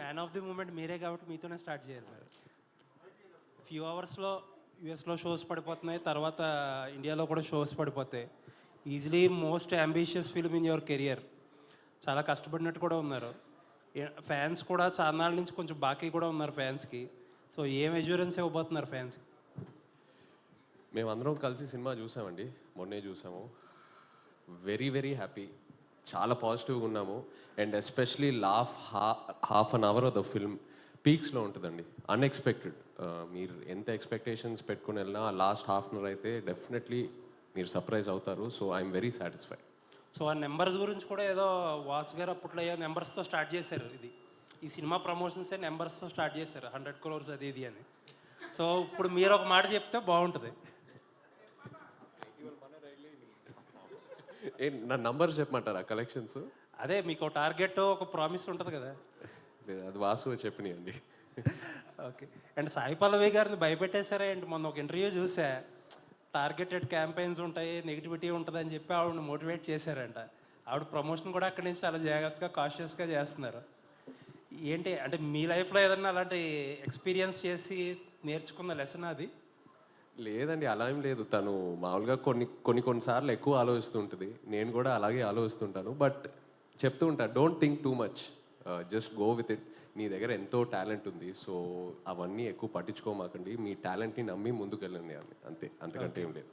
Man of the moment మీరే కాబట్టి మీతోనే స్టార్ట్ చేయాలి మరి. ఫ్యూ అవర్స్లో యూఎస్లో షోస్ పడిపోతున్నాయి, తర్వాత ఇండియాలో కూడా షోస్ పడిపోతాయి. Easily most ambitious film in your career. చాలా కష్టపడినట్టు కూడా ఉన్నారు. ఫ్యాన్స్ కూడా చాలా నాళ్ళ నుంచి కొంచెం బాకీ కూడా ఉన్నారు ఫ్యాన్స్కి. సో ఏం ఎష్యూరెన్స్ ఇవ్వబోతున్నారు ఫ్యాన్స్కి? మేమందరం కలిసి సినిమా చూసామండి, మొన్నే చూసాము. వెరీ వెరీ హ్యాపీ, చాలా పాజిటివ్గా ఉన్నాము. And especially half an hour of the film పీక్స్లో ఉంటుందండి. అన్ఎక్స్పెక్టెడ్. మీరు ఎంత ఎక్స్పెక్టేషన్స్ పెట్టుకుని వెళ్ళినా లాస్ట్ హాఫ్ అన్ అవర్ అయితే డెఫినెట్లీ మీరు సర్ప్రైజ్ అవుతారు. So I'm very satisfied. So ఆ నెంబర్స్ గురించి కూడా ఏదో వాసు గారు అప్పట్లో ఏదో నెంబర్స్తో స్టార్ట్ చేశారు. ఈ సినిమా ప్రమోషన్సే నెంబర్స్తో స్టార్ట్ చేశారు, 100 crores అది ఇది అని. సో ఇప్పుడు మీరు ఒక మాట చెప్తే బాగుంటుంది. నా నంబర్స్ చెప్పమంటారా కలెక్షన్స్? అదే మీకు టార్గెట్ ఒక ప్రామిస్ ఉంటుంది కదా. అది వాసు చెప్పినాయండి. ఓకే. అండ్ సాయి పల్లవి గారిని భయపెట్టేశారా అండి? మొన్న ఒక ఇంటర్వ్యూ చూసా, టార్గెటెడ్ క్యాంపెయిన్స్ ఉంటాయి, నెగిటివిటీ ఉంటుంది అని చెప్పి ఆవిడని మోటివేట్ చేశారంట. ఆవిడ ప్రమోషన్ కూడా అక్కడి నుంచి చాలా జాగ్రత్తగా కాషియస్గా చేస్తున్నారు. ఏంటి అంటే మీ లైఫ్లో ఏదన్నా అలాంటి ఎక్స్పీరియన్స్ చేసి నేర్చుకున్న లెసన్ అది? లేదండి, అలా ఏం లేదు. తను మామూలుగా కొన్నిసార్లు ఎక్కువ ఆలోచిస్తుంటుంది, నేను కూడా అలాగే ఆలోచిస్తుంటాను. బట్ చెప్తూ ఉంటాను, don't think too much, just go with it. నీ దగ్గర ఎంతో టాలెంట్ ఉంది, సో అవన్నీ ఎక్కువ పట్టించుకోమాకండి, మీ టాలెంట్ని నమ్మి ముందుకు వెళ్ళండి అని. అంతే, అంతకంటే ఏం లేదు.